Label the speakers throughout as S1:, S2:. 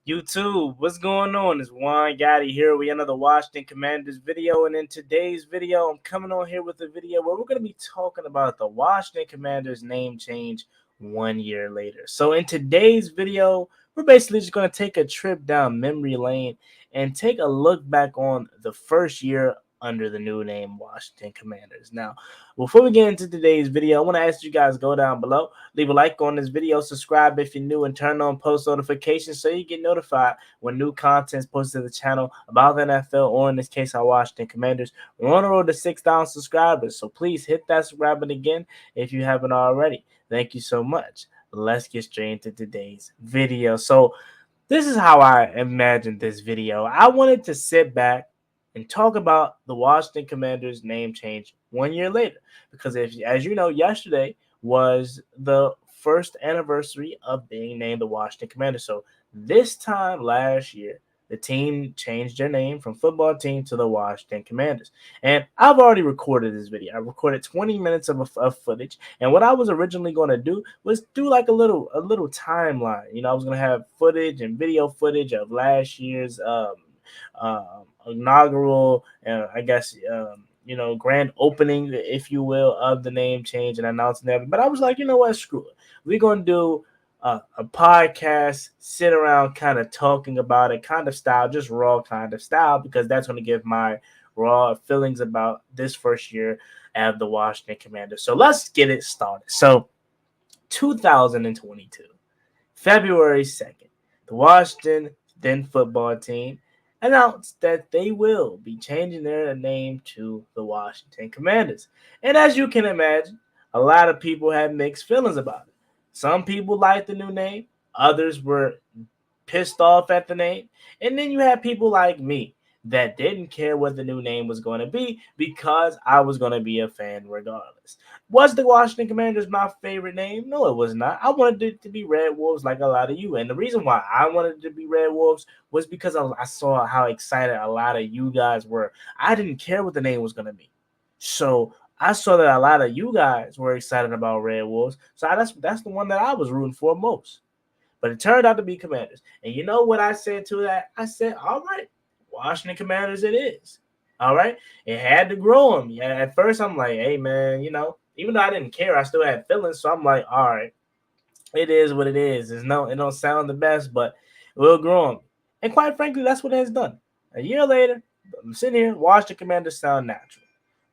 S1: YouTube, what's going on? It's Juan Gotti here with another Washington Commanders video. And in today's video, I'm coming on here with a video where we're going to be talking about the Washington Commanders name change 1 year later. So in today's video, we're basically just going to take a trip down memory lane and take a look back on the first year under the new name Washington Commanders. Now, before we get into today's video, I want to ask you guys go down below, leave a like on this video, subscribe if you're new, and turn on post notifications so you get notified when new content is posted to the channel about the NFL, or in this case, our Washington Commanders. We're on the road to 6,000 subscribers, so please hit that subscribe button again if you haven't already. Thank you so much. Let's get straight into today's video. So this is how I imagined this video. I wanted to sit back and talk about the Washington Commanders name change 1 year later. Because as you know, yesterday was the first anniversary of being named the Washington Commanders. So this time last year, the team changed their name from football team to the Washington Commanders. And I've already recorded this video. I recorded 20 minutes of footage. And what I was originally going to do was do like a little timeline. You know, I was going to have footage and video footage of last year's inaugural, grand opening, if you will, of the name change and announcing that. But I was like, you know what, screw it. We're gonna do a podcast, sit around, kind of talking about it, kind of style, just raw kind of style, because that's gonna give my raw feelings about this first year of the Washington Commanders. So let's get it started. So 2022, February 2nd, the Washington then football team announced that they will be changing their name to the Washington Commanders. And as you can imagine, a lot of people had mixed feelings about it. Some people liked the new name, others were pissed off at the name, and then you had people like me that didn't care what the new name was going to be because I was going to be a fan regardless. Was the Washington Commanders my favorite name? No, it was not. I wanted it to be Red Wolves like a lot of you. And the reason why I wanted it to be Red Wolves was because I saw how excited a lot of you guys were. I didn't care what the name was going to be. So I saw that a lot of you guys were excited about Red Wolves. So that's the one that I was rooting for most. But it turned out to be Commanders. And you know what I said to that? I said, all right, Washington Commanders it is. All right. It had to grow on me. At first, I'm like, hey, man, even though I didn't care, I still had feelings. So I'm like, all right, it is what it is. It don't sound the best, but it will grow on me. And quite frankly, that's what it has done. A year later, I'm sitting here, Washington Commanders sound natural.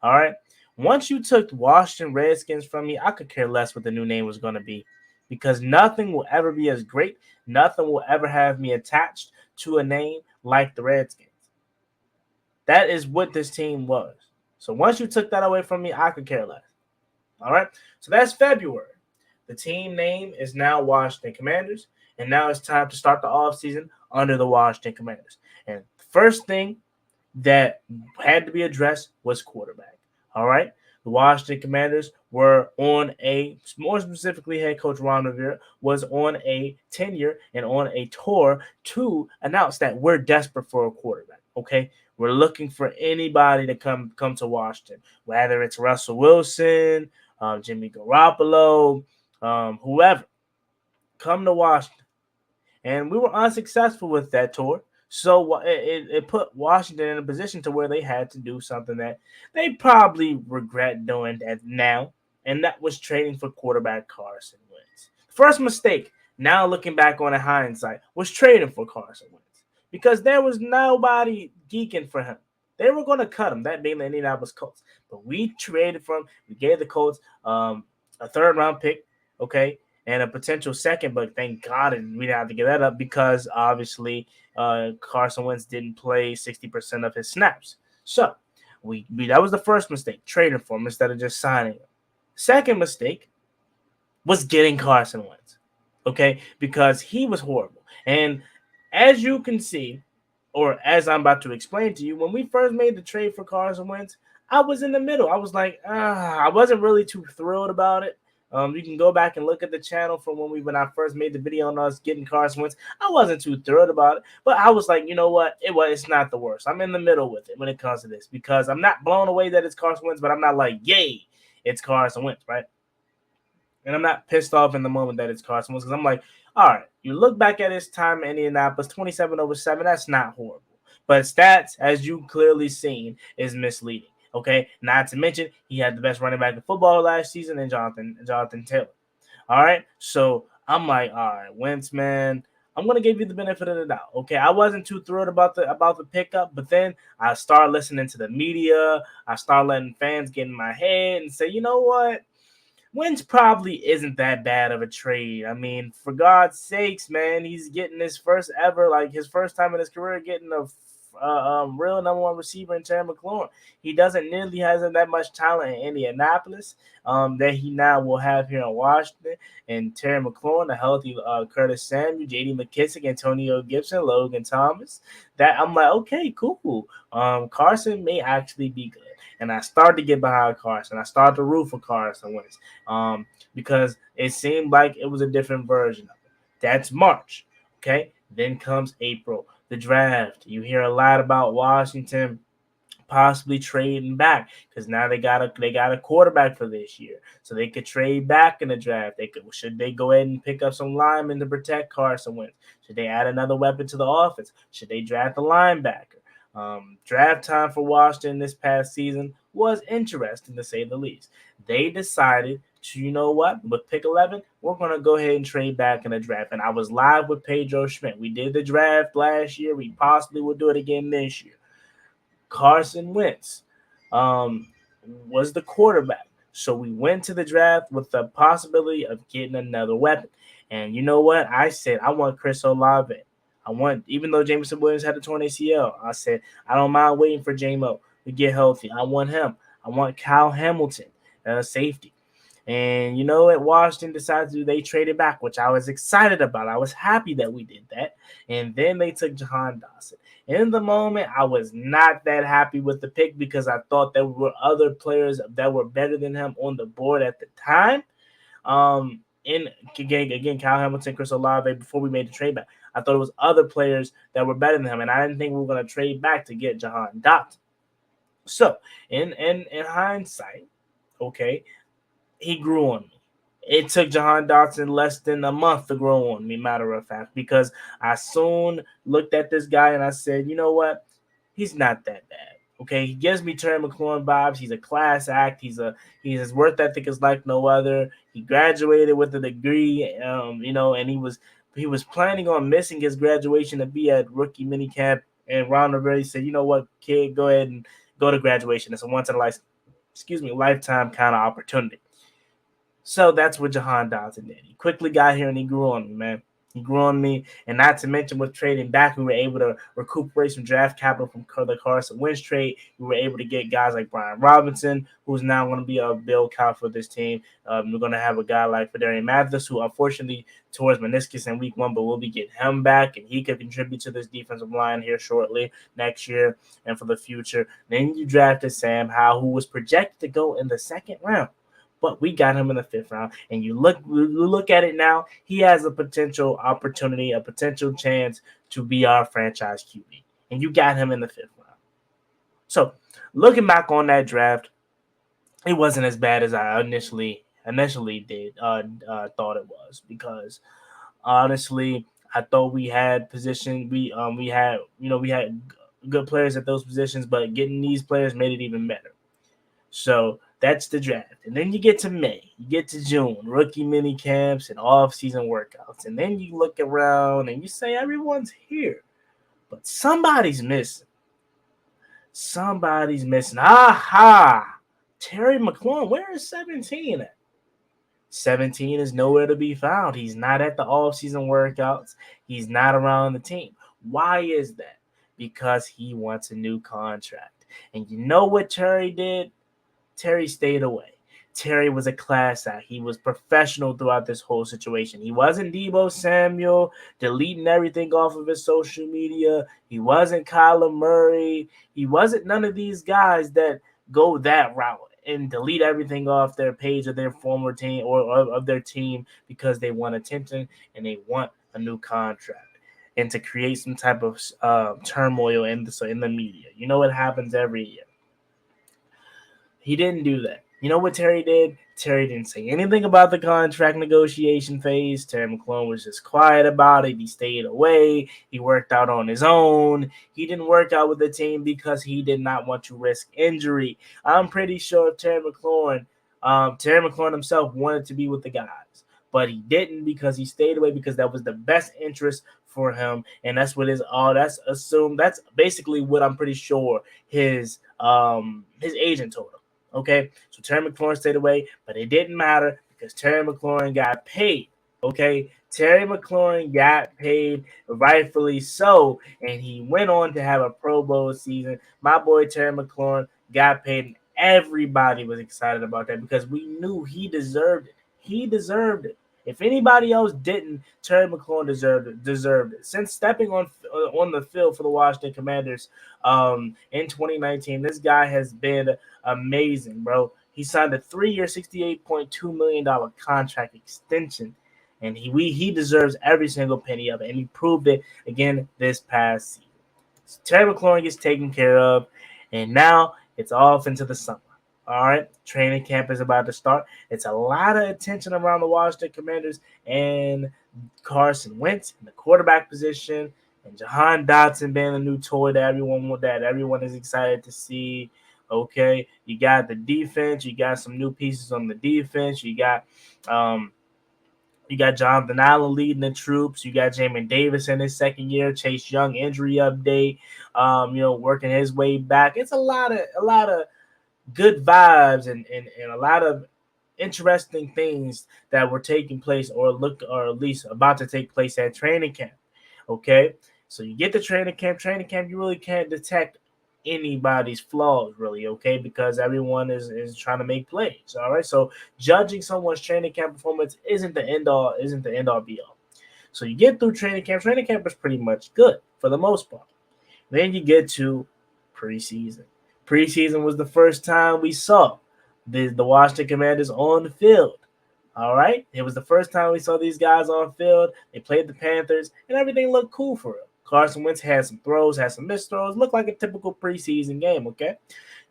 S1: All right. Once you took Washington Redskins from me, I could care less what the new name was going to be, because nothing will ever be as great. Nothing will ever have me attached to a name like the Redskins. That is what this team was. So once you took that away from me, I could care less. All right. So that's February. The team name is now Washington Commanders. And now it's time to start the offseason under the Washington Commanders. And the first thing that had to be addressed was quarterback. All right. The Washington Commanders were on more specifically, head coach Ron Rivera was on a tenure and on a tour to announce that we're desperate for a quarterback. Okay. We're looking for anybody to come to Washington, whether it's Russell Wilson, Jimmy Garoppolo, whoever, come to Washington. And we were unsuccessful with that tour. So it put Washington in a position to where they had to do something that they probably regret doing now, and that was trading for quarterback Carson Wentz. First mistake, now looking back on it hindsight, was trading for Carson Wentz, because there was nobody geeking for him. They were going to cut him, that being the Indianapolis Colts. But we traded for him. We gave the Colts a third-round pick, okay, and a potential second, but thank God we didn't have to give that up because obviously Carson Wentz didn't play 60% of his snaps. So we that was the first mistake, trading for him instead of just signing him. Second mistake was getting Carson Wentz, okay, because he was horrible. And as you can see, or as I'm about to explain to you, when we first made the trade for Carson Wentz, I was in the middle. I was like, I wasn't really too thrilled about it. You can go back and look at the channel from when I first made the video on us getting Carson Wentz. I wasn't too thrilled about it, but I was like, you know what? It's not the worst. I'm in the middle with it when it comes to this, because I'm not blown away that it's Carson Wentz, but I'm not like, yay, it's Carson Wentz, right? And I'm not pissed off in the moment that it's Carson Wentz because I'm like, all right, you look back at his time in Indianapolis, 27 over 7, that's not horrible. But stats, as you clearly seen, is misleading. Okay, not to mention he had the best running back in football last season in Jonathan Taylor. All right. So I'm like, all right, Wentz, man, I'm gonna give you the benefit of the doubt. Okay. I wasn't too thrilled about the pickup, but then I started listening to the media. I started letting fans get in my head and say, you know what? Wentz probably isn't that bad of a trade. I mean, for God's sakes, man, he's getting his first ever, like his first time in his career, getting a real number one receiver in Terry McLaurin. He doesn't nearly hasn't that much talent in Indianapolis that he now will have here in Washington. And Terry McLaurin, a healthy Curtis Samuel, J.D. McKissick, Antonio Gibson, Logan Thomas. That I'm like, okay, cool. Carson may actually be good. And I started to get behind Carson. I started to root for Carson Wentz because it seemed like it was a different version of it. That's March. Okay. Then comes April, the draft. You hear a lot about Washington possibly trading back because now they got a quarterback for this year, so they could trade back in the draft. Should they go ahead and pick up some linemen to protect Carson Wentz? Should they add another weapon to the offense? Should they draft a linebacker? Draft time for Washington this past season was interesting to say the least. They decided to, you know what, with pick 11, we're going to go ahead and trade back in the draft. And I was live with Pedro Schmidt. We did the draft last year. We possibly will do it again this year. Carson Wentz was the quarterback. So we went to the draft with the possibility of getting another weapon. And you know what? I said, I want Chris Olave. Even though Jameson Williams had a torn ACL, I said, I don't mind waiting for JMO to get healthy. I want him. I want Kyle Hamilton, safety. And you know what? Washington decided to they traded back, which I was excited about. I was happy that we did that. And then they took Jahan Dawson. In the moment, I was not that happy with the pick because I thought there were other players that were better than him on the board at the time. In again, Kyle Hamilton, Chris Olave, before we made the trade back, I thought it was other players that were better than him, and I didn't think we were going to trade back to get Jahan Dawson. So, in hindsight, okay, he grew on me. It took Jahan Dotson less than a month to grow on me, matter of fact, because I soon looked at this guy and I said, you know what? He's not that bad. Okay, he gives me Terry McLaurin vibes. He's a class act. His work ethic is like no other. He graduated with a degree, and he was planning on missing his graduation to be at rookie minicamp. And Ron Rivera said, you know what, kid, go ahead and go to graduation. It's a lifetime kind of opportunity. So that's what Jahan Dotson did. He quickly got here and he grew on me, man. He grew on me. And not to mention with trading back, we were able to recuperate some draft capital from the Carson Wentz trade. We were able to get guys like Brian Robinson, who's now going to be a bill cow for this team. We're going to have a guy like Fedarian Mathis, who unfortunately tore his meniscus in week 1, but we'll be getting him back, and he could contribute to this defensive line here shortly next year and for the future. Then you drafted Sam Howell, who was projected to go in the second round. But we got him in the 5th round, and you look at it now. He has a potential opportunity, a potential chance to be our franchise QB, and you got him in the 5th round. So, looking back on that draft, it wasn't as bad as I initially did thought it was, because honestly, I thought we had position. We had good players at those positions, but getting these players made it even better. So that's the draft. And then you get to May, you get to June, rookie mini camps and off-season workouts. And then you look around and you say everyone's here, but somebody's missing. Somebody's missing. Aha! Terry McLaurin, where is 17 at? 17 is nowhere to be found. He's not at the off-season workouts. He's not around the team. Why is that? Because he wants a new contract. And you know what Terry did? Terry stayed away. Terry was a class act. He was professional throughout this whole situation. He wasn't Deebo Samuel deleting everything off of his social media. He wasn't Kyler Murray. He wasn't none of these guys that go that route and delete everything off their page of their former team or of their team because they want attention and they want a new contract and to create some type of turmoil in the media. You know what happens every year. He didn't do that. You know what Terry did? Terry didn't say anything about the contract negotiation phase. Terry McLaurin was just quiet about it. He stayed away. He worked out on his own. He didn't work out with the team because he did not want to risk injury. I'm pretty sure Terry McLaurin himself wanted to be with the guys, but he didn't because he stayed away because that was the best interest for him, and that's what is all. That's assumed. That's basically what I'm pretty sure his agent told him. Okay, so Terry McLaurin stayed away, but it didn't matter because Terry McLaurin got paid. Okay, Terry McLaurin got paid rightfully so, and he went on to have a Pro Bowl season. My boy Terry McLaurin got paid, and everybody was excited about that because we knew he deserved it. He deserved it. If anybody else didn't, Terry McLaurin deserved it. Since stepping on the field for the Washington Commanders in 2019, this guy has been amazing, bro. He signed a 3-year, $68.2 million contract extension, and he deserves every single penny of it, and he proved it again this past season. So Terry McLaurin gets taken care of, and now it's off into the summer. All right, training camp is about to start. It's a lot of attention around the Washington Commanders and Carson Wentz in the quarterback position, and Jahan Dotson being a new toy that everyone is excited to see. Okay, you got the defense. You got some new pieces on the defense. Um, you got Jonathan Allen leading the troops. You got Jamin Davis in his second year. Chase Young injury update. Working his way back. It's a lot of good vibes and a lot of interesting things that were taking place or at least about to take place at training camp. Okay, so you get to training camp. Training camp, you really can't detect anybody's flaws, really. Okay, because everyone is trying to make plays. All right, so judging someone's training camp performance isn't the end all be all. So you get through training camp. Training camp is pretty much good for the most part. Then you get to preseason. Preseason was the first time we saw the Washington Commanders on the field. All right, it was the first time we saw these guys on field. They played the Panthers, and everything looked cool for them. Carson Wentz had some throws, had some missed throws. Looked like a typical preseason game. Okay,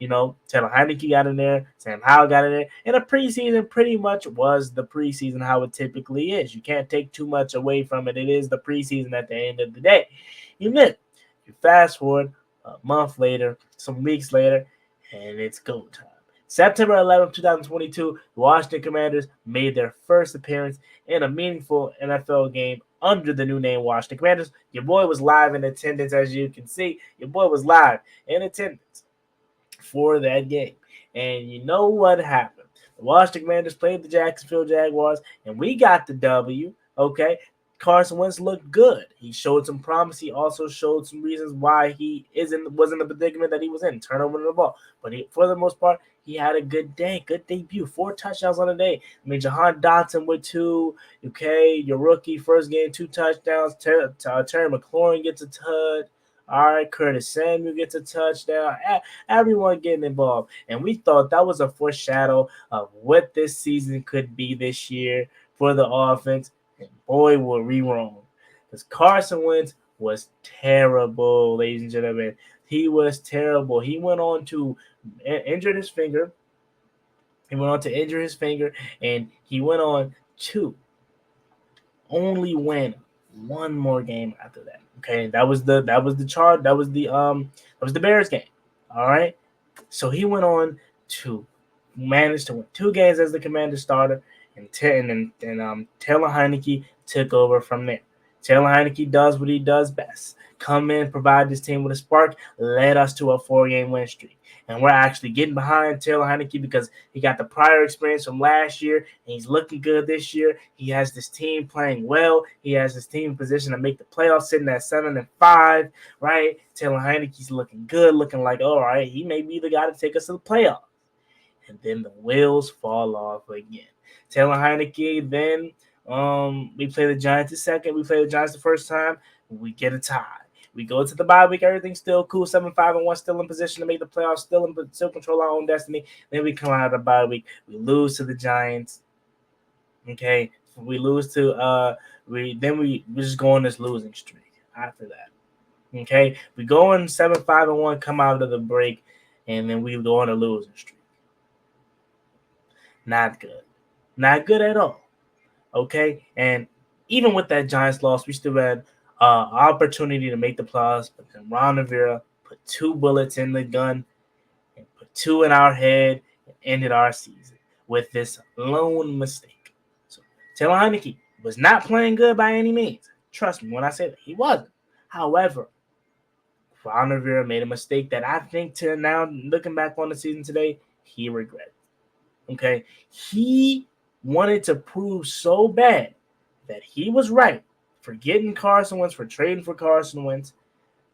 S1: Taylor Heineke got in there, Sam Howell got in there, and the preseason pretty much was the preseason how it typically is. You can't take too much away from it. It is the preseason at the end of the day. You fast forward a month later, some weeks later, and it's go time. September 11th, 2022, the Washington Commanders made their first appearance in a meaningful NFL game under the new name Washington Commanders. Your boy was live in attendance, as you can see. Your boy was live in attendance for that game. And you know what happened? The Washington Commanders played the Jacksonville Jaguars, and we got the W. Okay, Carson Wentz looked good. He showed some promise. He also showed some reasons why he wasn't the predicament that he was in, turnover the ball. But for the most part, he had a good day, good debut, 4 touchdowns on the day. I mean, Jahan Dotson with 2. Okay, your rookie first game, 2 touchdowns. Terry McLaurin gets a touch. All right, Curtis Samuel gets a touchdown. Everyone getting involved, and we thought that was a foreshadow of what this season could be this year for the offense. And boy, were we wrong. Because Carson Wentz was terrible, ladies and gentlemen. He was terrible. He went on to injure his finger. And he went on to only win one more game after that. Okay, that was the Bears game. All right. So he went on to manage to win 2 games as the Commander starter, and Taylor Heineke took over from there. Taylor Heineke does what he does best: come in, provide this team with a spark, led us to a 4-game win streak. And we're actually getting behind Taylor Heineke because he got the prior experience from last year, and he's looking good this year. He has this team playing well. He has this team in position to make the playoffs, sitting at 7-5, right? Taylor Heineke's looking good, looking like, all right, he may be the guy to take us to the playoffs. And then the wheels fall off again. Taylor Heineke, then we play the Giants the second. We play the Giants the first time. We get a tie. We go to the bye week. Everything's still cool. 7-5-1, still in position to make the playoffs. Still control our own destiny. Then we come out of the bye week. We lose to the Giants. Okay, we lose to we just go on this losing streak after that. Okay, we go in 7-5-1, come out of the break, and then we go on a losing streak. Not good. Not good at all. Okay? And even with that Giants loss, we still had opportunity to make the playoffs, but then Ron Rivera put 2 bullets in the gun and put 2 in our head and ended our season with this lone mistake. So Taylor Heinicke was not playing good by any means. Trust me when I say that. He wasn't. However, Ron Rivera made a mistake that I think to now, looking back on the season today, he regretted. Okay? He wanted to prove so bad that he was right for getting Carson Wentz, for trading for Carson Wentz,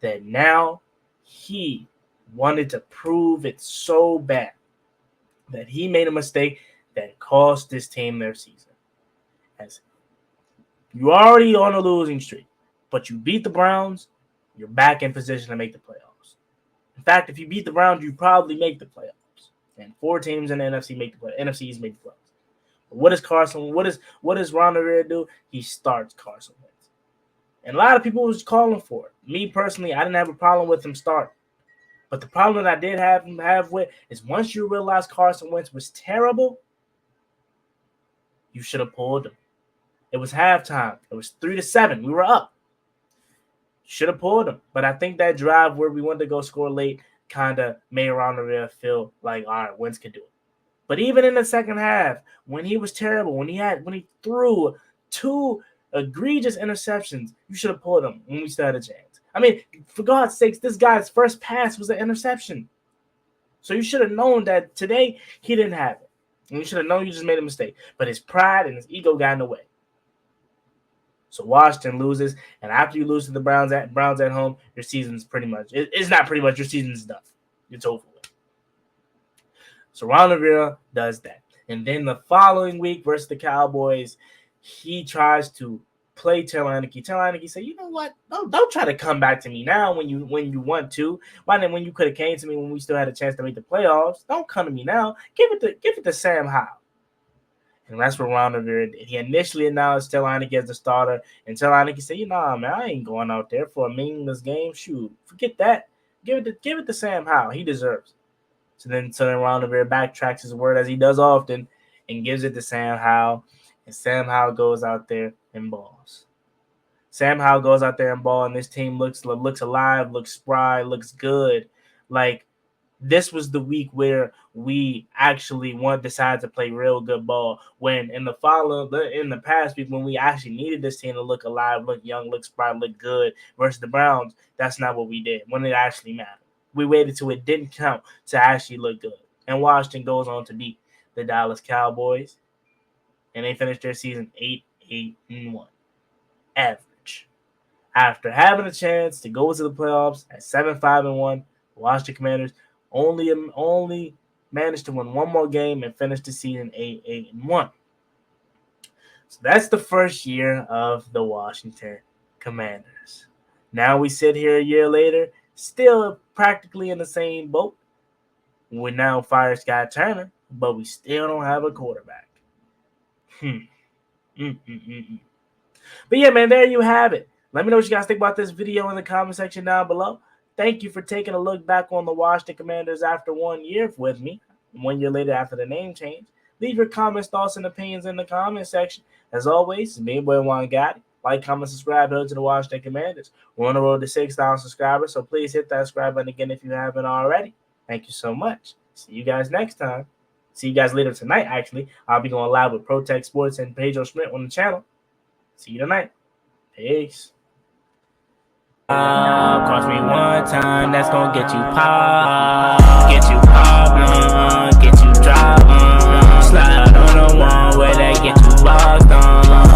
S1: that now he wanted to prove it so bad that he made a mistake that cost this team their season. As you already on a losing streak, but you beat the Browns, you're back in position to make the playoffs. In fact, if you beat the Browns, you probably make the playoffs. And 4 teams in the NFC make the playoffs. NFC East make the playoffs. What does Ron Rivera do? He starts Carson Wentz. And a lot of people was calling for it. Me personally, I didn't have a problem with him starting. But the problem that I did have with is once you realize Carson Wentz was terrible, you should have pulled him. It was halftime. It was 3-7. We were up. Should have pulled him. But I think that drive where we wanted to go score late kind of made Ron Rivera feel like, all right, Wentz could do it. But even in the second half, when he was terrible, when he threw 2 egregious interceptions, you should have pulled him when we still had a chance. I mean, for God's sakes, this guy's first pass was an interception. So you should have known that today he didn't have it. And you should have known you just made a mistake. But his pride and his ego got in the way. So Washington loses, and after you lose to the Browns at home, your season's pretty much – it's not pretty much, your season's done. It's over with. So Ron Rivera does that. And then the following week versus the Cowboys, he tries to play Taylor Heinicke. Taylor Heinicke said, you know what? Don't try to come back to me now when you want to. Why then when you could have came to me when we still had a chance to make the playoffs? Don't come to me now. Give it to Sam Howell. And that's what Ron Rivera did. He initially announced Taylor Heinicke as the starter, and Taylor Heinicke said, man, I ain't going out there for a meaningless game. Shoot, forget that. Give it to Sam Howell. He deserves it. So then Ron Rivera backtracks his word as he does often and gives it to Sam Howell. And Sam Howell goes out there and balls. Sam Howell goes out there and balls, and this team looks alive, looks spry, looks good. Like, this was the week where we actually decided to play real good ball. When in the past week, when we actually needed this team to look alive, look young, look spry, look good versus the Browns, that's not what we did when it actually mattered. We waited till it didn't count to actually look good. And Washington goes on to beat the Dallas Cowboys, and they finished their season 8-1, average. After having a chance to go to the playoffs at 7-5-1, Washington Commanders only managed to win one more game and finish the season 8-1. So that's the first year of the Washington Commanders. Now we sit here a year later, still practically in the same boat. We now fire Scott Turner, but we still don't have a quarterback. But yeah, man, there you have it. Let me know what you guys think about this video in the comment section down below. Thank you for taking a look back on the Washington Commanders after 1 year with me, 1 year later after the name change. Leave your comments, thoughts, and opinions in the comment section. As always, it's me, boy Juan Gotti. Like, comment, subscribe to the Washington Commanders. We're on the road to 6,000 subscribers, so please hit that subscribe button again if you haven't already. Thank you so much. See you guys next time. See you guys later tonight, actually. I'll be going live with Protect Sports and Pedro Schmidt on the channel. See you tonight. Peace. Cross me one time, that's gonna get you pop. Get you pop, get you drop. Slide on the one where they get you locked on.